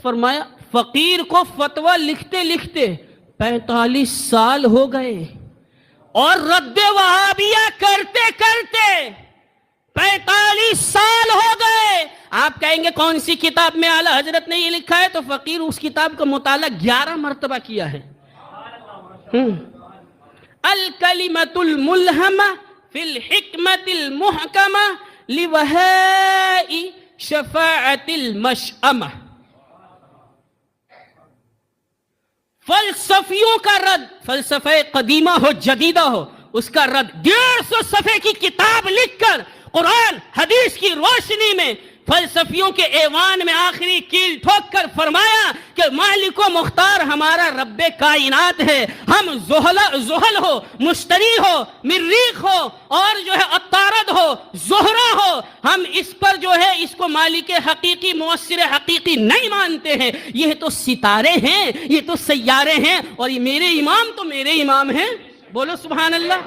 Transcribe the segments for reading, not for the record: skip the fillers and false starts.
فرمایا فقیر کو فتویٰ لکھتے لکھتے 45 سال ہو گئے اور رد وہابیہ کرتے کرتے 45 سال ہو گئے. آپ کہیں گے کون سی کتاب میں اعلیٰ حضرت نے یہ لکھا ہے؟ تو فقیر اس کتاب کا مطالعہ 11 مرتبہ کیا ہے. الکلمۃ الملہمہ فی الحکمۃ المحکمہ لوہاء شفاعۃ المشأمہ. فلسفیوں کا رد، فلسفہ قدیمہ ہو جدیدہ ہو، اس کا رد 150 صفحے کی کتاب لکھ کر قرآن حدیث کی روشنی میں فلسفیوں کے ایوان میں آخری کیل ٹھوک کر فرمایا کہ مالک و مختار ہمارا رب کائنات ہے. ہم زحل ہو، مشتری ہو، مریخ ہو اور جو ہے عطارد ہو، زہرہ ہو، ہم اس پر جو ہے اس کو مالک حقیقی، مؤثر حقیقی نہیں مانتے ہیں. یہ تو ستارے ہیں، یہ تو سیارے ہیں، اور یہ میرے امام تو میرے امام ہیں. بولو سبحان اللہ.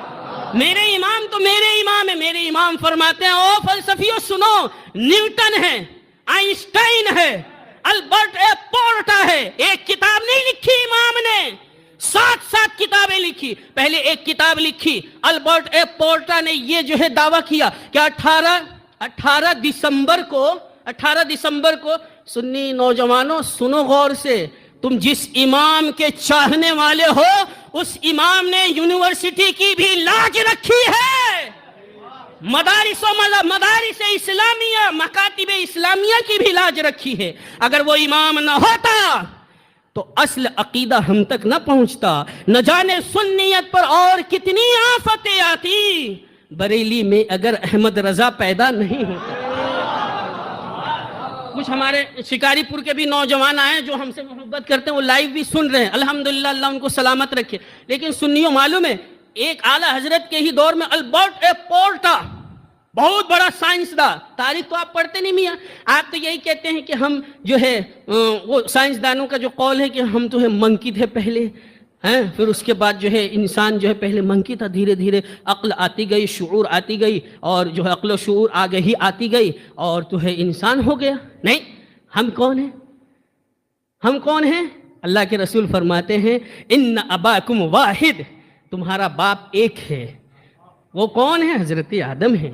میرے امام تو میرے امام ہے. میرے امام فرماتے ہیں او فلسفیوں سنو، نیوٹن ہے، آئنسٹائن ہے، البرٹ اے پورٹا ہے. ایک کتاب نہیں لکھی امام نے، 7 کتابیں لکھی. پہلے ایک کتاب لکھی البرٹ اے پورٹا نے، یہ جو ہے دعویٰ کیا کہ 18 دسمبر کو سنی نوجوانوں سنو غور سے، تم جس امام کے چاہنے والے ہو اس امام نے یونیورسٹی کی بھی لاج رکھی ہے، مدارس اسلامیہ، مکاتب اسلامیہ کی بھی لاج رکھی ہے. اگر وہ امام نہ ہوتا تو اصل عقیدہ ہم تک نہ پہنچتا، نہ جانے سنیت پر اور کتنی آفتیں آتی. بریلی میں اگر احمد رضا پیدا نہیں ہوتا. کچھ ہمارے شکاری پور کے بھی نوجوان آئے جو ہم سے محبت کرتے ہیں، وہ لائیو بھی سن رہے ہیں، الحمدللہ اللہ ان کو سلامت رکھے. لیکن سنیوں معلوم ہے ایک اعلیٰ حضرت کے ہی دور میں البرٹ اے پورٹا، بہت بڑا سائنسداں، تاریخ تو آپ پڑھتے نہیں میاں، آپ تو یہی کہتے ہیں کہ ہم جو ہے وہ سائنسدانوں کا جو قول ہے کہ ہم تو ہے منکی تھے پہلے، پھر اس کے بعد جو ہے انسان جو ہے پہلے منکی تھا، دھیرے دھیرے عقل آتی گئی، شعور آتی گئی، اور جو ہے عقل و شعور آگہی آتی گئی اور تو ہے انسان ہو گیا. نہیں، ہم کون ہیں؟ ہم کون ہیں؟ اللہ کے رسول فرماتے ہیں ان اباکم واحد، تمہارا باپ ایک ہے. وہ کون ہے؟ حضرت آدم ہے.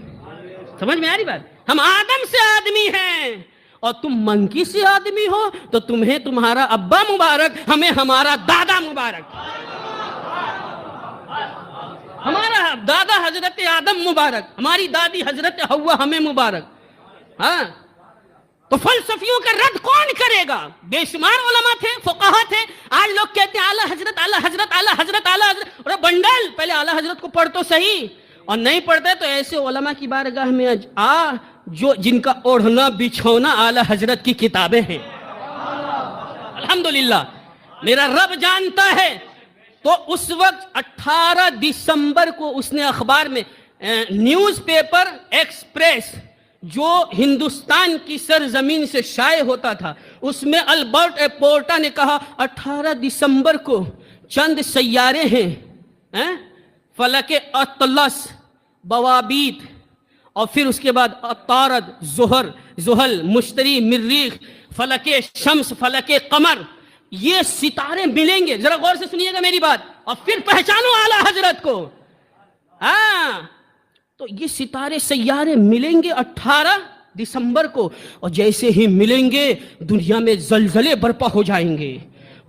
سمجھ میں آ رہی بات؟ ہم آدم سے آدمی ہیں، اور تم منکی سے آدمی ہو تو تمہیں تمہارا ابا مبارک، ہمیں ہمارا دادا مبارک. ہمارا دادا حضرت آدم مبارک، ہماری دادی حضرت حوا ہمیں مبارک. ہاں تو فلسفیوں کا رد کون کرے گا؟ بے شمار علماء تھے، فقہا تھے. آج لوگ کہتے ہیں اعلیٰ حضرت اعلیٰ حضرت اعلیٰ حضرت اعلیٰ حضرت. اور بنڈل پہلے اعلیٰ حضرت کو پڑھ تو صحیح، اور نہیں پڑھتے تو ایسے علماء کی بارگاہ میں جو جن کا اوڑھنا بچھونا اعلیٰ حضرت کی کتابیں ہیں. الحمدللہ میرا رب جانتا ہے. تو اس وقت 18 دسمبر کو اس نے اخبار میں نیوز پیپر ایکسپریس جو ہندوستان کی سرزمین سے شائع ہوتا تھا، اس میں البرٹ اے پورٹا نے کہا 18 دسمبر کو چند سیارے ہیں، فلک اطلس، بوابیت، اور پھر اس کے بعد عطارد، زحل، مشتری، مریخ، فلک شمس، فلک قمر، یہ ستارے ملیں گے. ذرا غور سے سنیے گا میری بات اور پھر پہچانو اعلیٰ حضرت کو. تو یہ ستارے سیارے ملیں گے 18 دسمبر کو، اور جیسے ہی ملیں گے دنیا میں زلزلے برپا ہو جائیں گے،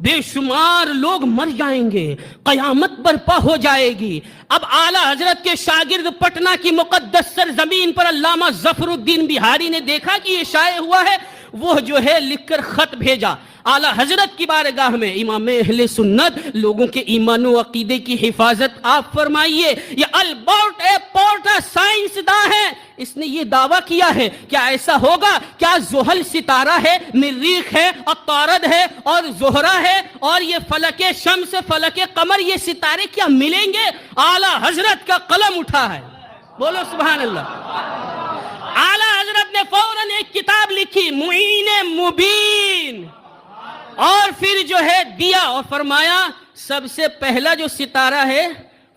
بے شمار لوگ مر جائیں گے، قیامت برپا ہو جائے گی. اب اعلیٰ حضرت کے شاگرد پٹنہ کی مقدس سرزمین پر علامہ ظفر الدین بہاری نے دیکھا کہ یہ شائع ہوا ہے، وہ جو ہے لکھ کر خط بھیجا اعلیٰ حضرت کی بارگاہ میں، امام اہل سنت، لوگوں کے ایمان و عقیدے کی حفاظت آپ فرمائیے. یہ البرٹ اے پورٹا سائنسداں ہے، اس نے یہ دعویٰ کیا ہے. کیا ایسا ہوگا؟ کیا زحل ستارہ ہے، مریخ ہے، عطارد ہے اور زہرہ ہے، اور یہ فلک شمس، فلک قمر، یہ ستارے کیا ملیں گے؟ اعلیٰ حضرت کا قلم اٹھا ہے. بولو سبحان اللہ. اعلیٰ حضرت نے فوراً ایک کتاب لکھی معین مبین، اور پھر جو ہے دیا اور فرمایا سب سے پہلا جو ستارہ ہے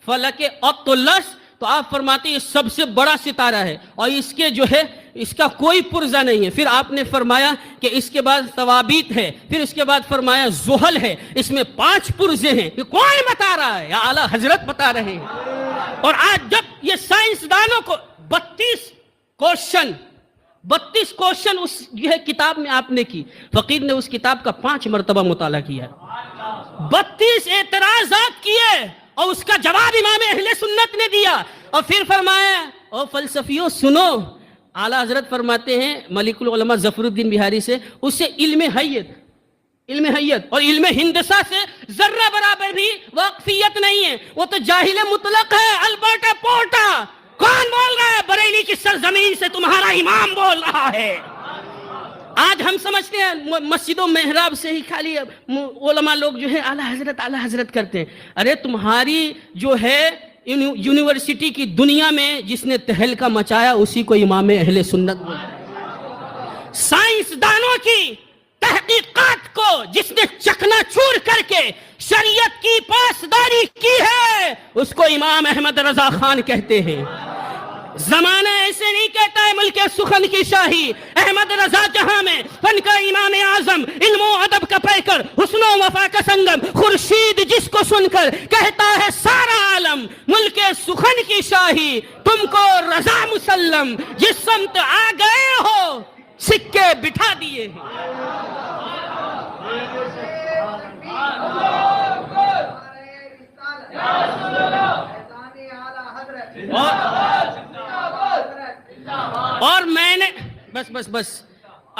فلک اطلس، تو آپ فرماتے ہیں یہ سب سے بڑا ستارہ ہے اور اس کے جو ہے اس کا کوئی پرزہ نہیں ہے. پھر آپ نے فرمایا کہ اس کے بعد ثوابیت ہے, پھر اس کے بعد فرمایا زحل ہے, اس میں 5 پرزے ہیں. یہ کون بتا رہا ہے؟ یا اعلیٰ حضرت بتا رہے ہیں. اور آج جب یہ سائنسدانوں کو 32 کوشچن اس جو ہے کتاب میں آپ نے کی, فقیر نے اس کتاب کا 5 مرتبہ مطالعہ کیا, 32 اعتراضات کیے اور اس کا جواب امام اہل سنت نے دیا. اور پھر فرمایا او فلسفیوں سنو, اعلیٰ حضرت فرماتے ہیں ملک العلماء ظفر الدین بہاری سے, اس سے علم حیت اور علم ہندسہ سے ذرہ برابر بھی واقفیت نہیں ہے, وہ تو جاہل مطلق ہے. البرٹ پورٹا کون بول رہا ہے؟ بریلی کی سرزمین سے تمہارا امام بول رہا ہے. آج ہم سمجھتے ہیں مسجد و محراب سے ہی خالی علماء لوگ جو ہے اعلیٰ حضرت کرتے ہیں. ارے تمہاری جو ہے یونیورسٹی کی دنیا میں جس نے تہلکہ مچایا اسی کو امام اہل سنت بولتے ہیں. سائنسدانوں کی تحقیقات کو جس نے چکنا چور کر کے شریعت کی پاسداری کی ہے اس کو امام احمد رضا خان کہتے ہیں. زمانہ ایسے نہیں کہتا ہے ملک سخن کی شاہی, احمد رضا جہاں میں فن کا امام اعظم, علم و ادب کا پیکر, حسن و وفا کا سنگم, خورشید جس کو سن کر کہتا ہے سارا عالم ملک سخن کی شاہی, تم کو رضا مسلم, جس سمت آ گئے ہو سکے بٹھا دیے ہیں. اور میں نے بس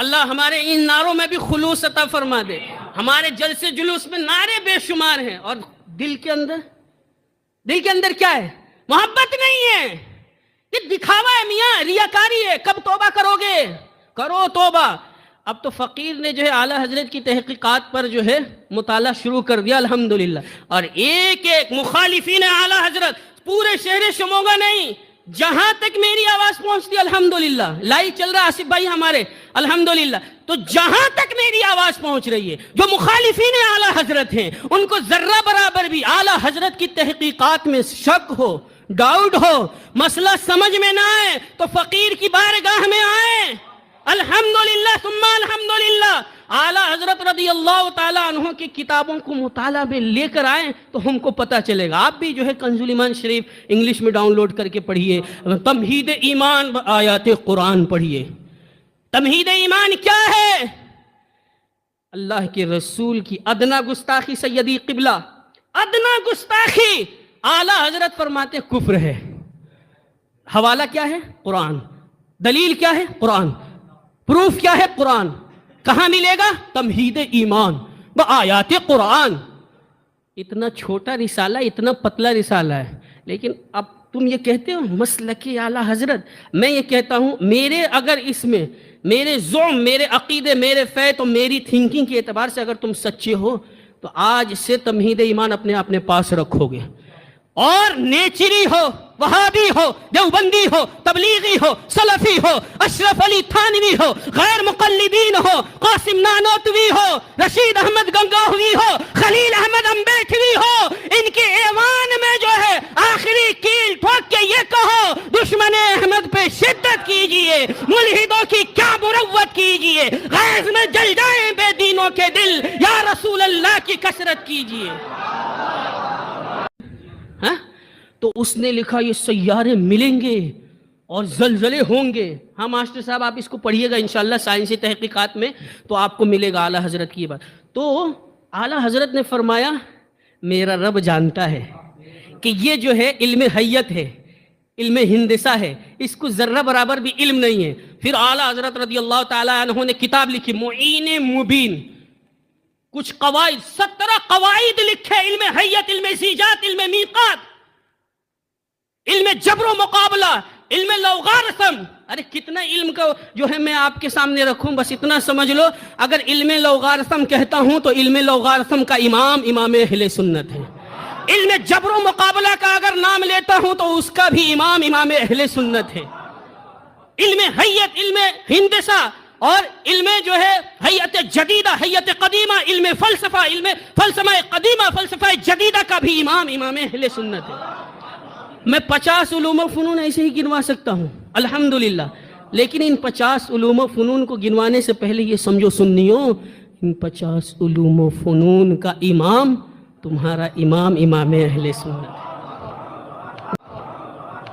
اللہ ہمارے ان نعروں میں بھی خلوص عطا فرما دے. ہمارے جلسے جلوس میں نعرے بے شمار ہیں اور دل کے اندر کیا ہے؟ محبت نہیں ہے, یہ دکھاوا ہے میاں, ریاکاری ہے. کب توبہ کرو گے؟ کرو توبہ. اب تو فقیر نے جو ہے اعلیٰ حضرت کی تحقیقات پر جو ہے مطالعہ شروع کر دیا الحمدللہ, اور ایک مخالفین اعلیٰ حضرت پورے شہر شموگا نہیں, جہاں تک میری آواز پہنچتی الحمدللہ, لائیو چل رہا آصف بھائی ہمارے الحمدللہ, تو جہاں تک میری آواز پہنچ رہی ہے جو مخالفین اعلیٰ حضرت ہیں ان کو ذرہ برابر بھی اعلیٰ حضرت کی تحقیقات میں شک ہو, ڈاؤٹ ہو, مسئلہ سمجھ میں نہ آئے تو فقیر کی بارگاہ میں آئیں. الحمدللہ ثم الحمدللہ. اعلیٰ حضرت رضی اللہ تعالیٰ عنہ کی کتابوں کو مطالعہ میں لے کر آئیں تو ہم کو پتہ چلے گا. آپ بھی جو ہے کنز ایمان شریف انگلش میں ڈاؤن لوڈ کر کے پڑھیے, تمہید ایمان آیات قرآن پڑھیے. تمہید ایمان کیا ہے؟ اللہ کے رسول کی ادنا گستاخی, سیدی قبلہ ادنا گستاخی اعلیٰ حضرت فرماتے کفر ہے. حوالہ کیا ہے؟ قرآن. دلیل کیا ہے؟ قرآن. پروف کیا ہے؟ قرآن. کہاں ملے گا؟ تمہید ایمان بآیات قرآن. اتنا چھوٹا رسالہ, اتنا پتلا رسالہ ہے, لیکن اب تم یہ کہتے ہو مسلک اعلیٰ حضرت. میں یہ کہتا ہوں میرے اگر اس میں میرے ذوم, میرے عقیدے, میرے فیت اور میری تھنکنگ کے اعتبار سے اگر تم سچے ہو تو آج سے تمہید ایمان اپنے پاس رکھو گے. اور نیچری ہو, وہابی ہو, دیوبندی ہو, تبلیغی ہو, سلفی ہو, اشرف علی تھانوی ہو, غیر مقلدین ہو, قاسم نانوتوی ہو, رشید احمد گنگاہوی ہو, خلیل احمد امبیٹوی ہو, ان کے ایوان میں جو ہے آخری کیل ٹھوک کے یہ کہو دشمن احمد پہ شدت کیجئے, ملحدوں کی کیا مروت کیجئے, غیظ میں جل جائیں بے دینوں کے دل, یا رسول اللہ کی کثرت کیجئے. تو اس نے لکھا یہ سیارے ملیں گے اور زلزلے ہوں گے. ہاں ماسٹر صاحب آپ اس کو پڑھیے گا انشاءاللہ سائنسی تحقیقات میں تو آپ کو ملے گا اعلیٰ حضرت کی بات. تو اعلیٰ حضرت نے فرمایا میرا رب جانتا ہے کہ یہ جو ہے علم حیت ہے, علم ہندسہ ہے, اس کو ذرہ برابر بھی علم نہیں ہے. پھر اعلیٰ حضرت رضی اللہ تعالیٰ عنہ نے کتاب لکھی معین مبین, کچھ قواعد 17 قواعد لکھے, علم حیت, علم زیجات, علم میقات, علم جبر و مقابلہ, علم لوغارثم. ارے کتنا علم کا جو ہے میں آپ کے سامنے رکھوں, بس اتنا سمجھ لو اگر علم لوغارثم کہتا ہوں تو علم لوغارثم کا امام اہل سنت ہے. علم جبر و مقابلہ کا اگر نام لیتا ہوں تو اس کا بھی امام اہل سنت ہے. علم حیت, علم ہندسہ اور علم جو ہے حیت جدیدہ, حیت قدیمہ, علم فلسفہ قدیمہ, فلسفہ جدیدہ کا بھی امام اہل سنت ہے. میں 50 علوم و فنون ایسے ہی گنوا سکتا ہوں الحمدللہ، لیکن ان 50 علوم و فنون کو گنوانے سے پہلے یہ سمجھو سنیوں، ان 50 علوم و فنون کا امام تمہارا امام اہل سنت ہے۔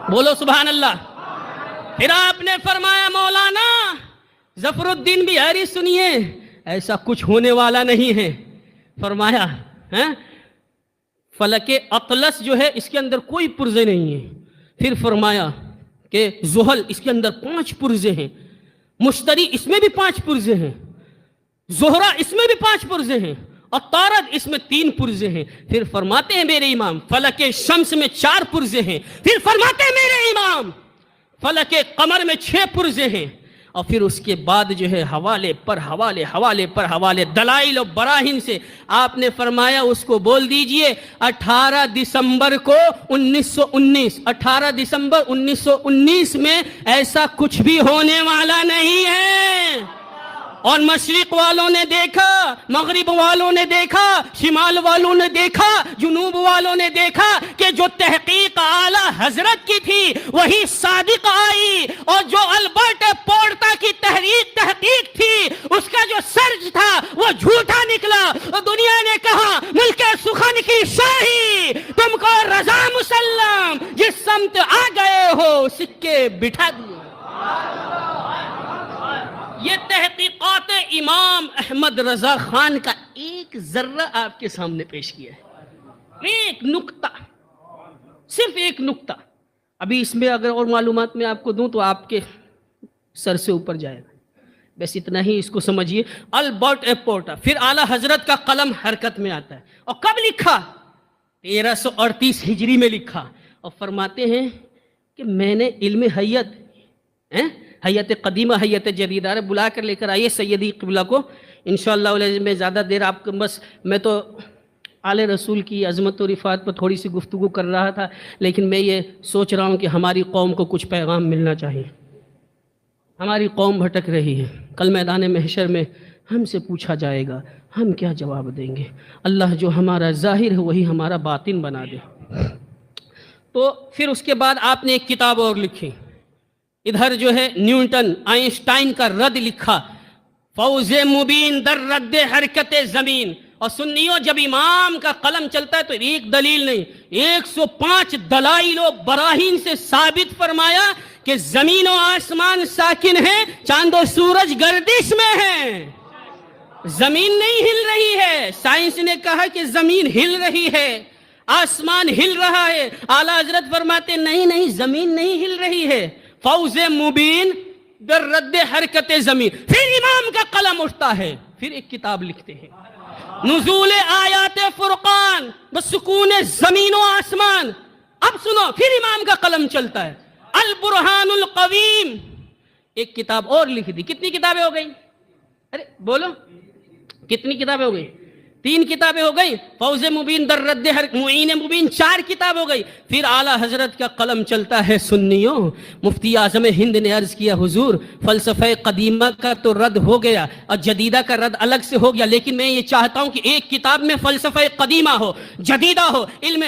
بولو سبحان اللہ۔ پھر آپ نے فرمایا مولانا ظفر الدین بہاری سنیے، ایسا کچھ ہونے والا نہیں ہے۔ فرمایا فلک اطلس جو ہے اس کے اندر کوئی پرزے نہیں ہیں۔ پھر فرمایا کہ زحل اس کے اندر 5 پرزے ہیں، مشتری اس میں بھی 5 پرزے ہیں، زہرہ اس میں بھی 5 پرزے ہیں، اور طارد اس میں 3 پرزے ہیں۔ پھر فرماتے ہیں میرے امام فلک شمس میں 4 پرزے ہیں۔ پھر فرماتے ہیں میرے امام فلک قمر میں 6 پرزے ہیں۔ اور پھر اس کے بعد جو ہے حوالے پر حوالے دلائل و براہین سے آپ نے فرمایا اس کو بول دیجئے 18 دسمبر کو 1919 میں ایسا کچھ بھی ہونے والا نہیں ہے۔ اور مشرق والوں نے دیکھا، مغرب والوں نے دیکھا، شمال والوں نے دیکھا، جنوب والوں نے دیکھا کہ جو تحقیق اعلیٰ حضرت کی تھی وہی صادق آئی، اور جو البرٹ پورٹا کی تحقیق تھی اس کا جو سرج تھا وہ جھوٹا نکلا۔ اور دنیا نے کہا ملک سخن کی شاہی تم کو رضا مسلم، جس سمت آ گئے ہو سکے بٹھا دیے۔ یہ تحقیقات امام احمد رضا خان کا ایک ذرہ آپ کے سامنے پیش کیا ہے، ایک نقطہ، صرف ایک نقطہ۔ ابھی اس میں اگر اور معلومات میں آپ کو دوں تو آپ کے سر سے اوپر جائے گا، بس اتنا ہی اس کو سمجھیے۔ البرٹ پورٹا، پھر اعلیٰ حضرت کا قلم حرکت میں آتا ہے، اور کب لکھا؟ 1338 ہجری میں لکھا، اور فرماتے ہیں کہ میں نے علم حیت قدیمہ حیت جدیدہ بلا کر لے کر آئیے سیدی قبلہ کو انشاءاللہ علیہ۔ میں زیادہ دیر آپ کو بس میں تو آل رسول کی عظمت و رفعت پر تھوڑی سی گفتگو کر رہا تھا، لیکن میں یہ سوچ رہا ہوں کہ ہماری قوم کو کچھ پیغام ملنا چاہیے۔ ہماری قوم بھٹک رہی ہے، کل میدان محشر میں ہم سے پوچھا جائے گا، ہم کیا جواب دیں گے؟ اللہ جو ہمارا ظاہر ہے وہی ہمارا باطن بنا دے۔ تو پھر اس کے بعد آپ نے ایک کتاب اور لکھی، ادھر جو ہے نیوٹن آئنسٹائن کا رد لکھا، فوز مبین در رد حرکت زمین۔ اور سنیوں جب امام کا قلم چلتا ہے تو ایک دلیل نہیں، 105 دلائل و براہین سے ثابت فرمایا کہ زمین و آسمان ساکن ہے، چاند و سورج گردش میں ہے، زمین نہیں ہل رہی ہے۔ سائنس نے کہا کہ زمین ہل رہی ہے، آسمان ہل رہا ہے، اعلیٰ حضرت فرماتے نہیں زمین نہیں ہل رہی ہے، فوز مبین در رد حرکت زمین۔ پھر امام کا قلم اٹھتا ہے، پھر ایک کتاب لکھتے ہیں، نزول آیات فرقان بسکون زمین و آسمان۔ اب سنو، پھر امام کا قلم چلتا ہے، البرہان القویم۔ ایک کتاب اور لکھ دی۔ کتنی کتابیں ہو گئی؟ ارے بولو، کتنی کتابیں ہو گئی؟ 3 کتابیں ہو گئی، فوز مبین در رد معین مبین 4 کتاب ہو گئی۔ پھر اعلیٰ حضرت کا قلم چلتا ہے۔ سنیوں، مفتی اعظم ہند نے عرض کیا حضور فلسفہ قدیمہ کا تو رد ہو گیا اور جدیدہ کا رد الگ سے ہو گیا، لیکن میں یہ چاہتا ہوں کہ ایک کتاب میں فلسفہ قدیمہ ہو، جدیدہ ہو، علم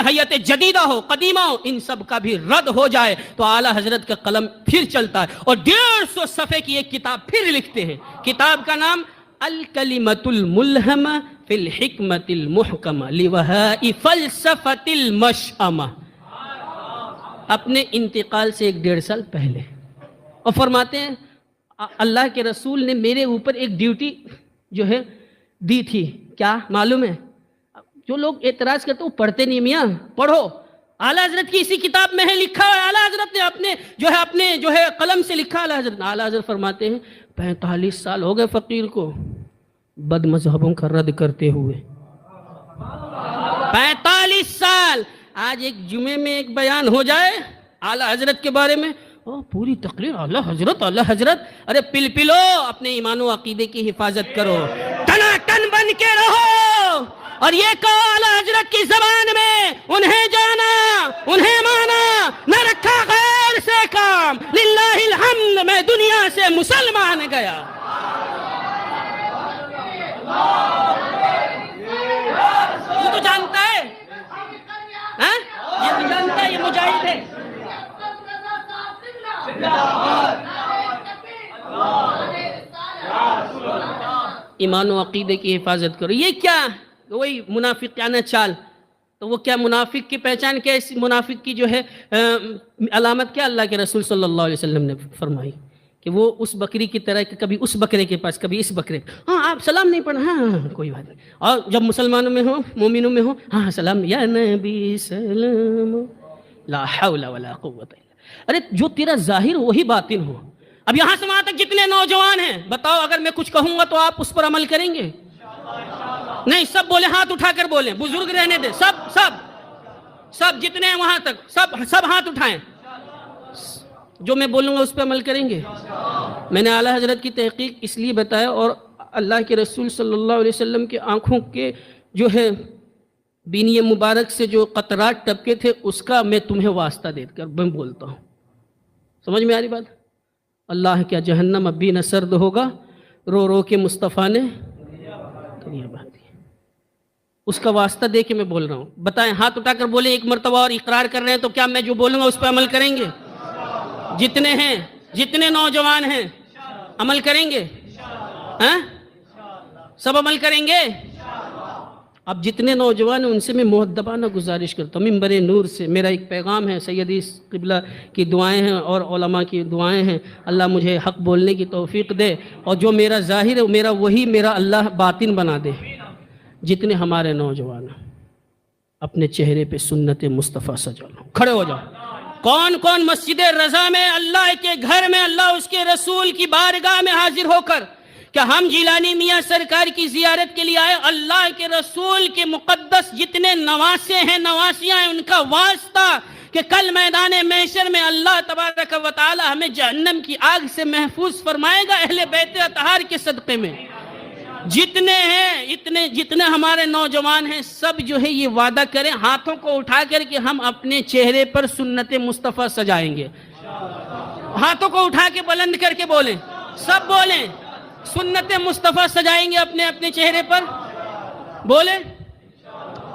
حیت جدیدہ ہو، قدیمہ ہو، ان سب کا بھی رد ہو جائے۔ تو اعلیٰ حضرت کا قلم پھر چلتا ہے، اور 150 صفحے کی ایک کتاب پھر لکھتے ہیں۔ کتاب کا نام الکلمۃ الملہمہ فی الحکمۃ المحکمہ لوہاء فلسفۃ المشأمہ، اپنے انتقال سے 1.5 سال پہلے۔ اور فرماتے ہیں اللہ کے رسول نے میرے اوپر ایک ڈیوٹی جو ہے دی تھی، کیا معلوم ہے؟ جو لوگ اعتراض کرتے وہ پڑھتے نہیں، میاں پڑھو، اعلیٰ حضرت کی اسی کتاب میں ہے لکھا ہے، اعلیٰ حضرت نے اپنے جو ہے قلم سے لکھا۔ اعلیٰ حضرت فرماتے ہیں 45 سال ہو گئے فقیر کو بد مذہبوں کا رد کرتے ہوئے، 45 سال۔ آج ایک جمعے میں ایک بیان ہو جائے اعلیٰ حضرت کے بارے میں، پوری تقریر اعلیٰ حضرت۔ ارے پلو اپنے ایمان و عقیدے کی حفاظت کرو، ٹناٹن بن کے رہو، اور یہ کہو اعلیٰ حضرت کی زبان میں انہیں جانا، انہیں مانا، نہ رکھا غیر سے کام، للہ الحمد میں دنیا سے مسلمان گیا۔ تو جانتا ہے، یہ تو ایمان و عقیدے کی حفاظت کرو. یہ کیا وہی منافقانہ چال. تو وہ کیا منافق کی پہچان کیا؟ اس منافق کی جو ہے علامت کیا اللہ کے رسول صلی اللہ علیہ وسلم نے فرمائی کہ وہ اس بکری کی طرح کہ کبھی اس بکرے کے پاس کبھی اس بکرے. ہاں آپ سلام نہیں پڑھا، ہاں کوئی بات نہیں. اور جب مسلمانوں میں ہو مومنوں میں ہو ہاں سلام یا نبی سلام لا حول ولا قوت الا. ارے جو تیرا ظاہر وہی باطن ہو. اب یہاں سے وہاں تک جتنے نوجوان ہیں بتاؤ، اگر میں کچھ کہوں گا تو آپ اس پر عمل کریں گے؟ نہیں. سب بولے، ہاتھ اٹھا کر بولیں، بزرگ رہنے دے. سب جتنے ہیں وہاں تک سب ہاتھ اٹھائیں. جو میں بولوں گا اس پہ عمل کریں گے؟ میں نے اعلیٰ حضرت کی تحقیق اس لیے بتایا، اور اللہ کے رسول صلی اللہ علیہ وسلم کے آنکھوں کے جو ہے بینی مبارک سے جو قطرات ٹپکے تھے اس کا میں تمہیں واسطہ دے کر میں بولتا ہوں. سمجھ میں آ رہی بات؟ اللہ کیا جہنم اب بھی نہ سرد ہوگا، رو رو کے مصطفیٰ نے کریا بات. اس کا واسطہ دے کے میں بول رہا ہوں. بتائیں، ہاتھ اٹھا کر بولیں ایک مرتبہ، اور اقرار کر رہے ہیں تو کیا میں جو بولوں گا اس پہ عمل کریں گے؟ جتنے ہیں، جتنے نوجوان ہیں عمل کریں گے؟ ہاں سب عمل کریں گے؟ اب جتنے نوجوان ہیں ان سے میں مؤدبانہ گزارش کرتا ہوں، منبر نور سے میرا ایک پیغام ہے. سیدی قبلہ کی دعائیں ہیں اور علماء کی دعائیں ہیں. اللہ مجھے حق بولنے کی توفیق دے، اور جو میرا ظاہر ہے میرا وہی میرا اللہ باطن بنا دے. جتنے ہمارے نوجوان اپنے چہرے پہ سنت مصطفیٰ سجا لو. کھڑے ہو جاؤ. کون کون مسجد رضا میں، اللہ کے گھر میں، اللہ اس کے رسول کی بارگاہ میں حاضر ہو کر کہ ہم جیلانی میاں سرکار کی زیارت کے لیے آئے؟ اللہ کے رسول کے مقدس جتنے نواسے ہیں، نواسیاں ہیں، ان کا واسطہ کہ کل میدان محشر میں اللہ تبارک و تعالی ہمیں جہنم کی آگ سے محفوظ فرمائے گا اہل بیت اطہار کے صدقے میں. جتنے ہیں جتنے ہمارے نوجوان ہیں سب جو ہے یہ وعدہ کریں ہاتھوں کو اٹھا کر کہ ہم اپنے چہرے پر سنت مصطفیٰ سجائیں گے. ہاتھوں کو اٹھا کے بلند کر کے بولیں، سب بولیں سنت مصطفیٰ سجائیں گے اپنے اپنے چہرے پر. بولیں.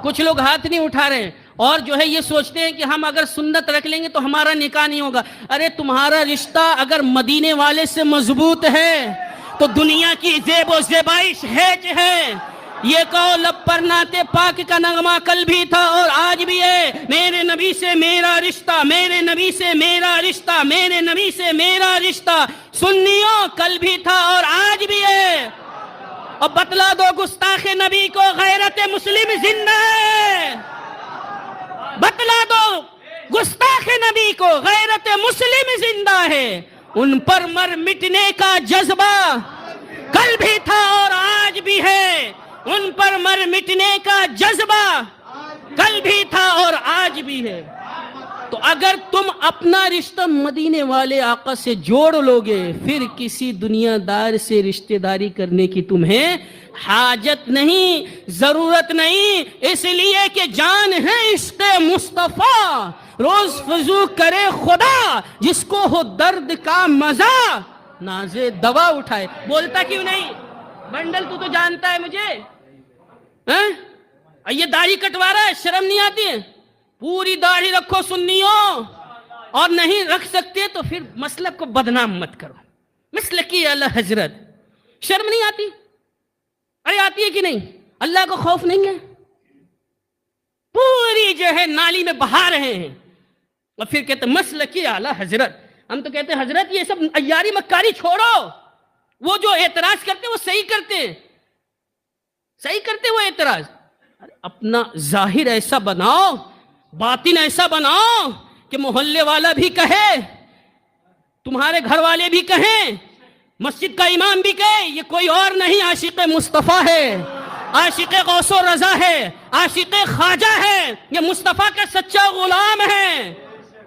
کچھ لوگ ہاتھ نہیں اٹھا رہے ہیں اور جو ہے یہ سوچتے ہیں کہ ہم اگر سنت رکھ لیں گے تو ہمارا نکاح نہیں ہوگا. ارے تمہارا رشتہ اگر مدینے والے سے مضبوط ہے تو دنیا کی زیب و زیبائش ہے. یہ کہو لب پر نعت پاک کا نغمہ کل بھی تھا اور آج بھی ہے. میرے نبی سے میرا رشتہ، میرے نبی سے میرا رشتہ، میرے نبی سے میرا رشتہ سنیوں کل بھی تھا اور آج بھی ہے. اور بتلا دو گستاخ نبی کو غیرت مسلم زندہ ہے. بتلا دو گستاخ نبی کو غیرت مسلم زندہ ہے. ان پر مر مٹنے کا جذبہ کل بھی تھا اور آج بھی ہے. ان پر مر مٹنے کا جذبہ کل بھی تھا اور آج بھی ہے. تو اگر تم اپنا رشتہ مدینے والے آقا سے جوڑ لوگے پھر کسی دنیا دار سے رشتہ داری کرنے کی تمہیں حاجت نہیں، ضرورت نہیں. اس لیے کہ جان ہے عشق مصطفیٰ، روز فضو کرے خدا جس کو ہو درد کا مزہ ناز دوا اٹھائے. بولتا کیوں نہیں؟ بنڈل تو جانتا ہے مجھے. یہ داڑھی کٹوا رہا ہے، شرم نہیں آتی ہے؟ پوری داڑھی رکھو سنیوں، اور نہیں رکھ سکتے تو پھر مسلک کو بدنام مت کرو. مسلکی اعلیٰ حضرت، شرم نہیں آتی؟ ارے آتی ہے کہ نہیں؟ اللہ کو خوف نہیں ہے؟ پوری جو ہے نالی میں بہا رہے ہیں اور پھر کہتے مسلکی اعلیٰ حضرت. ہم تو کہتے ہیں حضرت یہ سب عیاری مکاری چھوڑو. وہ جو اعتراض کرتے وہ صحیح کرتے وہ اعتراض. اپنا ظاہر ایسا بناؤ، باطن ایسا بناؤ کہ محلے والا بھی کہے، تمہارے گھر والے بھی کہیں، مسجد کا امام بھی کہے یہ کوئی اور نہیں عاشق مصطفیٰ ہے، عاشق غوث و رضا ہے، عاشق خواجہ ہے، یہ مصطفیٰ کا سچا غلام ہے.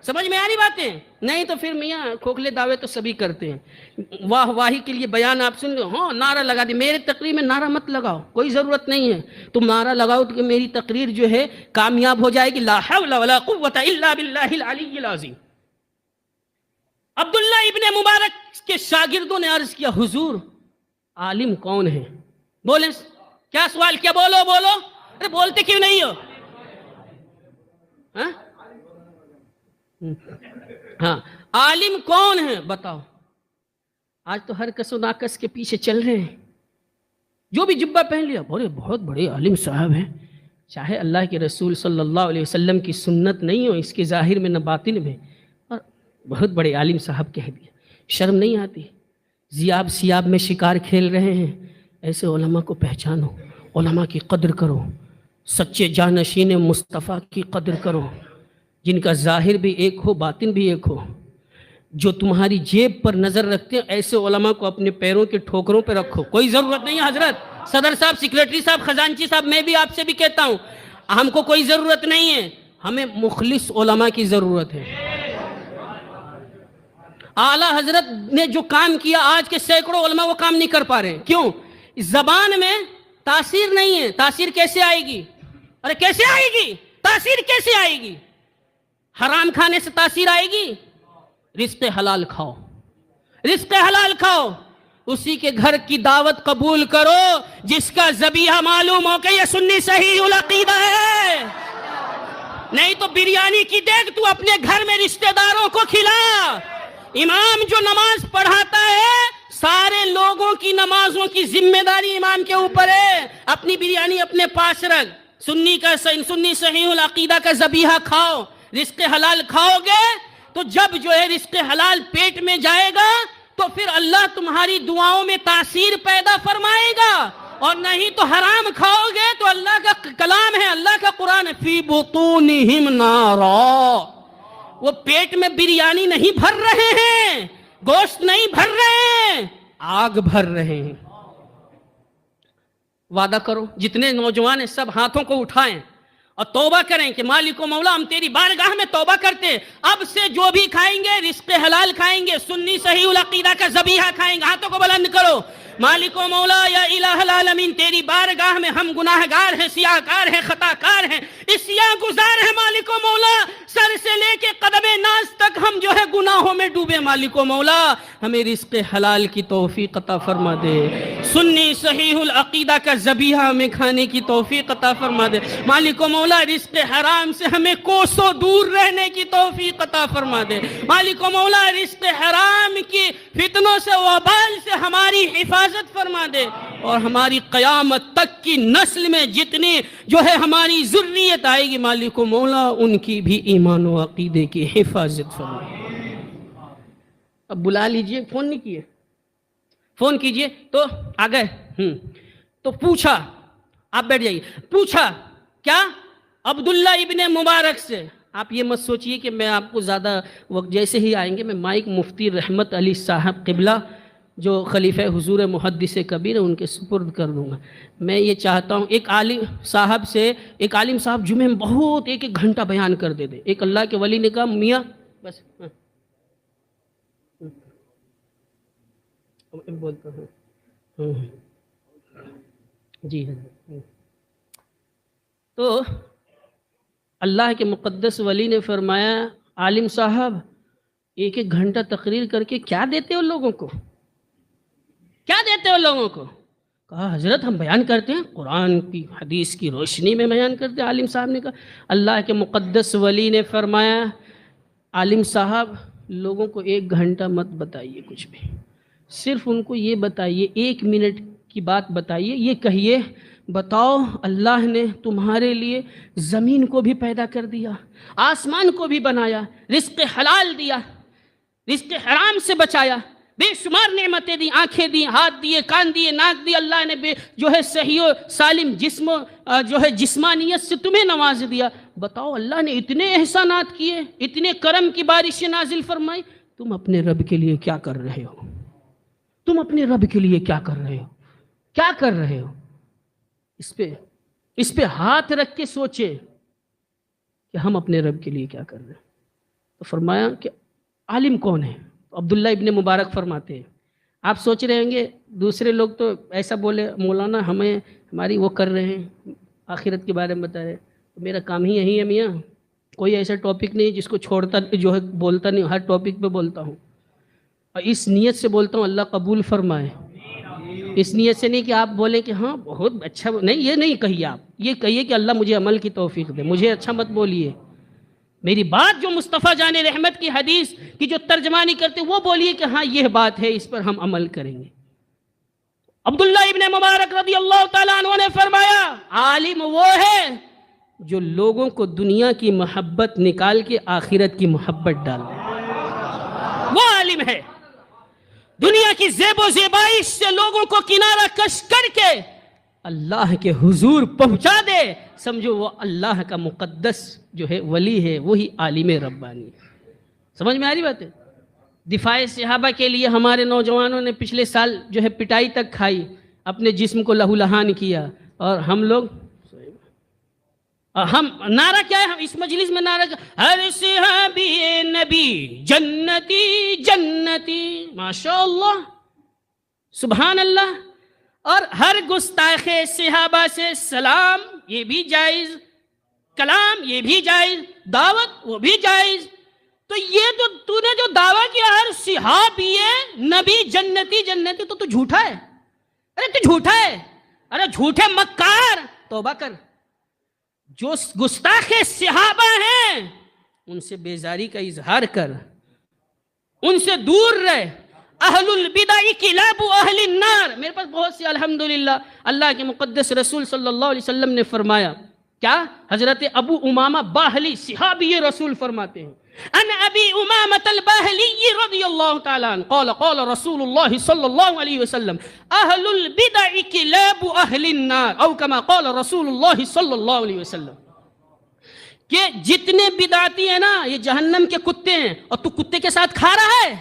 سمجھ میں آ رہی باتیں؟ نہیں تو پھر میاں کھوکھلے دعوے تو سبھی کرتے ہیں. واہ واہی کے لیے بیان آپ سن لو، ہاں نعرہ لگا دی. میرے تقریر میں نعرہ مت لگاؤ، کوئی ضرورت نہیں ہے. تم نعرہ لگاؤ تو میری تقریر جو ہے کامیاب ہو جائے گی. لا حول ولا قوت الا باللہ العلی العظیم. عبداللہ ابن مبارک کے شاگردوں نے عرض کیا حضور عالم کون ہے؟ بولیں. کیا سوال کیا؟ بولو. ارے بولتے کیوں نہیں ہو؟ ہاں عالم کون ہے بتاؤ. آج تو ہر کس و ناکس کے پیچھے چل رہے ہیں. جو بھی جبہ پہن لیا بہت بڑے عالم صاحب ہیں، چاہے اللہ کے رسول صلی اللہ علیہ وسلم کی سنت نہیں ہو اس کے ظاہر میں نہ باطن میں، اور بہت بڑے عالم صاحب کہہ دیا، شرم نہیں آتی؟ ذیاب سیاب میں شکار کھیل رہے ہیں، ایسے علماء کو پہچانو، علماء کی قدر کرو، سچے جانشین مصطفیٰ کی قدر کرو، جن کا ظاہر بھی ایک ہو باطن بھی ایک ہو، جو تمہاری جیب پر نظر رکھتے ہیں، ایسے علماء کو اپنے پیروں کے ٹھوکروں پہ رکھو۔ کوئی ضرورت نہیں ہے حضرت، صدر صاحب، سیکریٹری صاحب، خزانچی صاحب، میں بھی آپ سے بھی کہتا ہوں، ہم کو کوئی ضرورت نہیں ہے، ہمیں مخلص علماء کی ضرورت ہے۔ اعلیٰ حضرت نے جو کام کیا، آج کے سینکڑوں علماء وہ کام نہیں کر پا رہے ہیں۔ کیوں؟ اس زبان میں تاثیر نہیں ہے۔ تاثیر کیسے آئے گی؟ ارے کیسے آئے گی؟ تاثیر کیسے آئے گی؟ حرام کھانے سے تاثیر آئے گی؟ رزق حلال کھاؤ، رزق حلال کھاؤ، اسی کے گھر کی دعوت قبول کرو جس کا ذبیحہ معلوم ہو کہ یہ سنی صحیح العقیدہ ہے۔ نہیں تو بریانی کی دیگ تو اپنے گھر میں رشتہ داروں کو کھلا۔ امام جو نماز پڑھاتا ہے، سارے لوگوں کی نمازوں کی ذمہ داری امام کے اوپر ہے۔ اپنی بریانی اپنے پاس رکھ، سنی صحیح العقیدہ کا ذبیحہ کھاؤ، رزق حلال کھاؤ گے تو جب جو ہے رزق حلال پیٹ میں جائے گا تو پھر اللہ تمہاری دعاؤں میں تاثیر پیدا فرمائے گا، اور نہیں تو حرام کھاؤ گے تو اللہ کا کلام ہے، اللہ کا قرآن ہے، فی بطونہم نارا، وہ پیٹ میں بریانی نہیں بھر رہے ہیں، گوشت نہیں بھر رہے ہیں، آگ بھر رہے ہیں۔ وعدہ کرو، جتنے نوجوان ہیں سب ہاتھوں کو اٹھائیں اور توبہ کریں کہ مالک و مولا، ہم تیری بارگاہ میں توبہ کرتے، اب سے جو بھی کھائیں گے رزق حلال کھائیں گے، سنی صحیح العقیدہ کا ذبیحہ کھائیں گے۔ ہاتھوں کو بلند کرو، مالک و مولا یا الہ العالمین، تیری بارگاہ میں ہم گناہ گار ہیں، سیاہ کار ہیں، خطا کار ہیں، اسیاں گزار ہیں مالک و مولا، سر سے لے کے قدم ناز تک ہم جو ہے گناہوں میں ڈوبے، مالک و مولا ہمیں رزق حلال کی توفیق عطا فرما دے، سنی صحیح العقیدہ کا ذبیحہ ہمیں کھانے کی توفیق عطا فرما دے، مالک و مولا رزق حرام سے ہمیں کوسوں دور رہنے کی توفیق عطا فرما دے، مالک و مولا رزق حرام کی فتنوں سے وبال سے ہماری حفاظت فرما دے، اور ہماری قیامت تک کی نسل میں جتنی جو ہے ہماری ذریت آئے گی مالک و مولا ان کی بھی ایمان و عقیدے کی حفاظت فرما دے۔ اب بلا لیجئے، فون نہیں کیے، فون کیجئے تو آ گئے، تو پوچھا، آپ بیٹھ جائیے، پوچھا کیا؟ عبداللہ ابن مبارک سے۔ آپ یہ مت سوچئے کہ میں آپ کو زیادہ وقت، جیسے ہی آئیں گے میں مائک مفتی رحمت علی صاحب قبلہ جو خلیفہ حضور محدث کبیر ہے ان کے سپرد کر دوں گا۔ میں یہ چاہتا ہوں ایک عالم صاحب جمعے میں بہت ایک گھنٹہ بیان کر دے۔ ایک اللہ کے ولی نے کہا میاں بس بولتا ہوں جی حضرت، تو اللہ کے مقدس ولی نے فرمایا عالم صاحب ایک گھنٹہ تقریر کر کے کیا دیتے ہو لوگوں کو؟ کیا دیتے ہو لوگوں کو؟ کہا حضرت ہم بیان کرتے ہیں، قرآن کی حدیث کی روشنی میں بیان کرتے ہیں۔ عالم صاحب نے کہا، اللہ کے مقدس ولی نے فرمایا عالم صاحب لوگوں کو 1 گھنٹہ مت بتائیے کچھ بھی، صرف ان کو یہ بتائیے، 1 منٹ کی بات بتائیے، یہ کہیے بتاؤ اللہ نے تمہارے لیے زمین کو بھی پیدا کر دیا، آسمان کو بھی بنایا، رزق حلال دیا، رزق حرام سے بچایا، بے شمار نعمتیں دی، آنکھیں دی، ہاتھ دیے، کان دیے، ناک دی، اللہ نے جو ہے صحیح و سالم جسم جو ہے جسمانیت سے تمہیں نواز دیا، بتاؤ اللہ نے اتنے احسانات کیے، اتنے کرم کی بارشیں نازل فرمائی، تم اپنے رب کے لیے کیا کر رہے ہو؟ تم اپنے رب کے لیے کیا کر رہے ہو؟ کیا کر رہے ہو؟ اس پہ ہاتھ رکھ کے سوچے کہ ہم اپنے رب کے لیے کیا کر رہے ہیں۔ تو فرمایا کہ عالم کون ہے؟ عبداللہ ابن مبارک فرماتے ہیں، آپ سوچ رہے ہوں گے دوسرے لوگ تو ایسا بولے مولانا ہماری وہ کر رہے ہیں، آخرت کے بارے میں بتا رہے ہیں، میرا کام ہی یہی ہے میاں، کوئی ایسا ٹاپک نہیں جس کو چھوڑتا جو ہے بولتا نہیں، ہر ٹاپک پہ بولتا ہوں، اور اس نیت سے بولتا ہوں اللہ قبول فرمائے، اس نیت سے نہیں کہ آپ بولیں کہ ہاں بہت اچھا، نہیں، یہ نہیں کہیے، آپ یہ کہیے کہ اللہ مجھے عمل کی توفیق دے، مجھے اچھا مت بولیے، میری بات جو مصطفیٰ جان رحمت کی حدیث کی جو ترجمانی کرتے وہ بولیے کہ ہاں یہ بات ہے، اس پر ہم عمل کریں گے۔ عبداللہ ابن مبارک رضی اللہ تعالیٰ عنہ نے فرمایا عالم وہ ہے جو لوگوں کو دنیا کی محبت نکال کے آخرت کی محبت ڈال دے، وہ عالم ہے۔ دنیا کی زیب و زیبائش سے لوگوں کو کنارہ کش کر کے اللہ کے حضور پہنچا دے، سمجھو وہ اللہ کا مقدس جو ہے ولی ہے، وہی عالم ربانی ہے۔ سمجھ میں آ رہی بات ہے؟ دفاع صحابہ کے لیے ہمارے نوجوانوں نے پچھلے سال جو ہے پٹائی تک کھائی، اپنے جسم کو لہو لہان کیا، اور ہم لوگ ہم نعرہ کیا ہے؟ ہم اس مجلس میں نعرہ ہر صحابی نبی جنتی جنتی، ماشاءاللہ سبحان اللہ، اور ہر گستاخ صحابہ سے سلام یہ بھی جائز، کلام یہ بھی جائز، دعوت وہ بھی جائز۔ تو یہ تو نے جو دعویٰ کیا ہر صحابی نبی جنتی جنتی، تو جھوٹا ہے، ارے تو جھوٹا ہے، ارے جھوٹے مکار، توبہ کر۔ جو گستاخ صحابہ ہیں ان سے بیزاری کا اظہار کر، ان سے دور رہ۔ اہل البدع کلاب اہل النار، میرے پاس بہت سی الحمدللہ اللہ کے مقدس رسول صلی اللہ علیہ وسلم نے فرمایا کیا؟ حضرت ابو امامہ باہلی صحابی رسول فرماتے ہیں ان ابی امامۃ الباہلی رضی اللہ تعالیٰ عنہ قال قال رسول اللہ صلی اللہ علیہ وسلم اہل البدع کلاب اہل النار او کما قال رسول اللہ صلی اللہ علیہ وسلم، کہ جتنے بدعتی ہیں نا یہ جہنم کے کتے ہیں، اور تو کتے کے ساتھ کھا رہا ہے،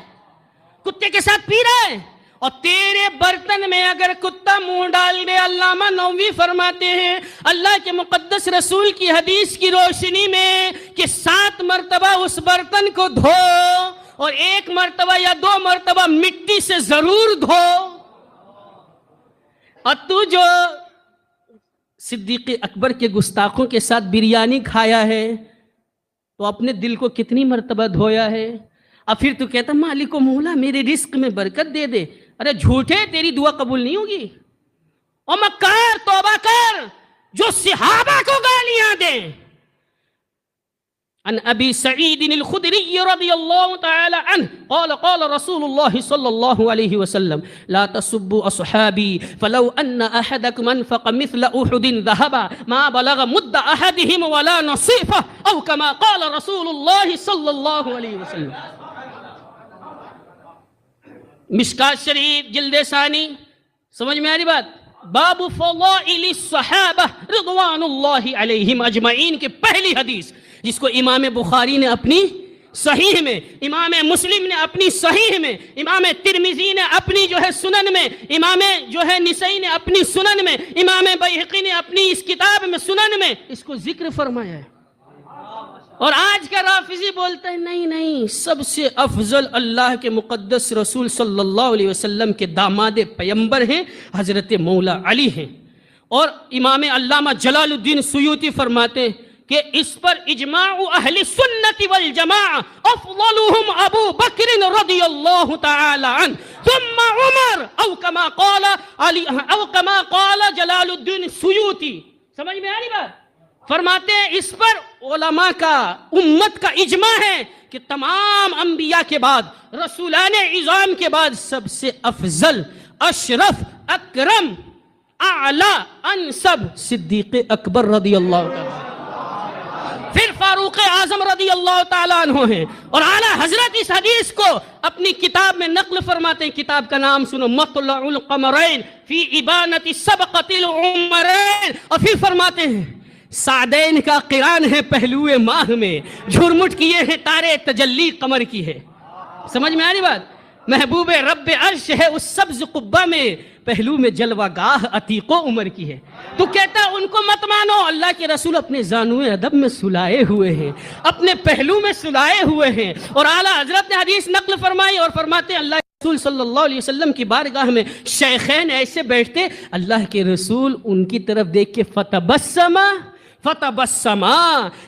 کتے کے ساتھ پی رہا ہے، اور تیرے برتن میں اگر کتا منہ ڈال دے، علامہ نووی فرماتے ہیں اللہ کے مقدس رسول کی حدیث کی روشنی میں کہ 7 مرتبہ اس برتن کو دھو اور 1 مرتبہ یا 2 مرتبہ مٹی سے ضرور دھو۔ اور تو جو صدیق اکبر کے گستاخوں کے ساتھ بریانی کھایا ہے تو اپنے دل کو کتنی مرتبہ دھویا ہے؟ اب پھر تو کہتا مالک و مولا میرے رزق میں برکت دے دے، ارے جھوٹے تیری دعا قبول نہیں ہوگی۔ او مکار توبہ کر جو صحابہ کو گالیاں دے۔ عن ابی سعید الخدری رضی اللہ تعالی عنہ قال قال رسول اللہ صلی اللہ علیہ وسلم لا تسبوا اصحابی فلو ان احدکم انفق مثل احد ذهبا ما بلغ مد احدهم ولا نصیفه او کما قال رسول اللہ صلی اللہ علیہ وسلم۔ مشکات شریف جلد ثانی، سمجھ میں آ رہی بات؟ باب فضائل الصحابہ رضوان اللہ علیہم اجمعین کی پہلی حدیث، جس کو امام بخاری نے اپنی صحیح میں، امام مسلم نے اپنی صحیح میں، امام ترمذی نے اپنی جو ہے سنن میں، امام جو ہے نسائی نے اپنی سنن میں، امام بیہقی نے اپنی اس کتاب میں سنن میں اس کو ذکر فرمایا ہے۔ اور آج کا رافضی بولتا ہے نہیں نہیں، سب سے افضل اللہ کے مقدس رسول صلی اللہ علیہ وسلم کے داماد پیمبر ہیں، حضرت مولا علی ہیں۔ اور امام علامہ جلال الدین سیوطی فرماتے ہیں کہ اس پر اجماع اہل سنت والجماع افضلهم ابو بکر رضی اللہ تعالی عنہ ثم عمر او کما قال علی او کما قال جلال الدین سیوطی۔ سمجھ میں آ رہی بات؟ فرماتے ہیں اس پر علماء کا، امت کا اجماع ہے کہ تمام انبیاء کے بعد، رسولان عظام کے بعد سب سے افضل، اشرف، اکرم، اعلی، انسب صدیق اکبر رضی اللہ تعالیٰ، پھر فاروق اعظم رضی اللہ تعالیٰ عنہ ہیں۔ اور اعلیٰ حضرت اس حدیث کو اپنی کتاب میں نقل فرماتے ہیں، کتاب کا نام سنو مطلع القمرین فی ابانۃ سبقۃ العمرین، اور پھر فرماتے ہیں سعدین کا قران ہے پہلو ماہ میں، جھرمٹ کیے ہیں تارے تجلی قمر کی ہے۔ سمجھ میں آ رہی بات؟ محبوب رب عرش ہے اس سبز قبہ میں، پہلو میں جلوہ گاہ عتیق و عمر کی ہے۔ تو کہتا ان کو مت مانو، اللہ کے رسول اپنے زانوئے ادب میں سلائے ہوئے ہیں، اپنے پہلو میں سلائے ہوئے ہیں۔ اور اعلیٰ حضرت نے حدیث نقل فرمائی اور فرماتے ہیں اللہ کے رسول صلی اللہ علیہ وسلم کی بارگاہ میں شیخین ایسے بیٹھتے، اللہ کے رسول ان کی طرف دیکھ کے فتبسما،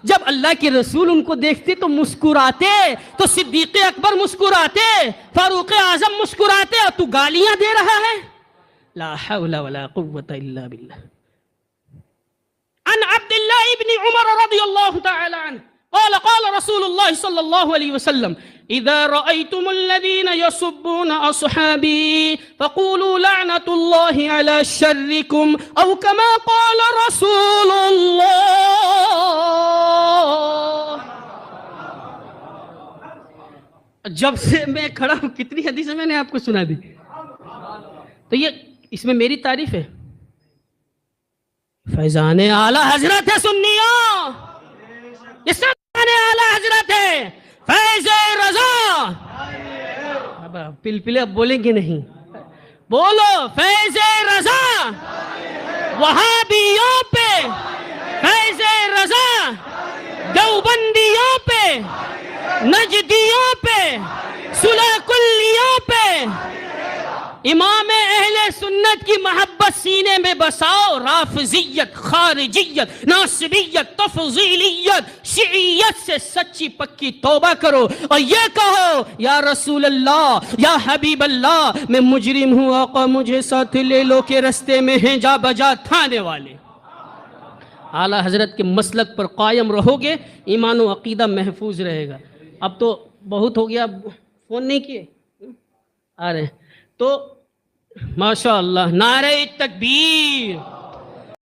جب اللہ کے رسول ان کو دیکھتے تو مسکراتے، تو صدیق اکبر مسکراتے، فاروق اعظم مسکراتے، اور تو گالیاں دے رہا ہے؟ لا حول ولا قوة الا بالله۔ عن عبد الله بن عمر رضی اللہ تعالی عنہ قال قال رسول اللہ صلی اللہ علیہ وسلم اذا رأيتم الذين يسبون اصحابي فقولوا لعنة الله على شركم او كما قال رسول الله. جب سے میں کھڑا ہوں کتنی حدیثیں میں نے آپ کو سنا دی. تو یہ اس میں میری تعریف ہے؟ فیضان اعلی حضرت ہے سنیوں، اس کا فیضان اعلی حضرت ہے فیض رضا. پلپلے اب بولیں گے نہیں، بولو فیض رضا. وہابیوں پہ فیض رضا، دیوبندیوں پہ، نجدیوں پہ، صلح کلیوں پہ. امام اہل سنت کی محبت سینے میں بساؤ. رافضیت، خارجیت، ناصبیت، تفضیلیت، شیعیت سے سچی پکی توبہ کرو اور یہ کہو یا رسول اللہ، یا حبیب اللہ، میں مجرم ہوں، آقا مجھے ساتھ لے لو کہ رستے میں ہیں جا بجا تھانے والے. اعلیٰ حضرت کے مسلک پر قائم رہو گے، ایمان و عقیدہ محفوظ رہے گا. اب تو بہت ہو گیا، فون نہیں کیے آ رہے ہیں تو ماشاء اللہ. نعرہ تکبیر.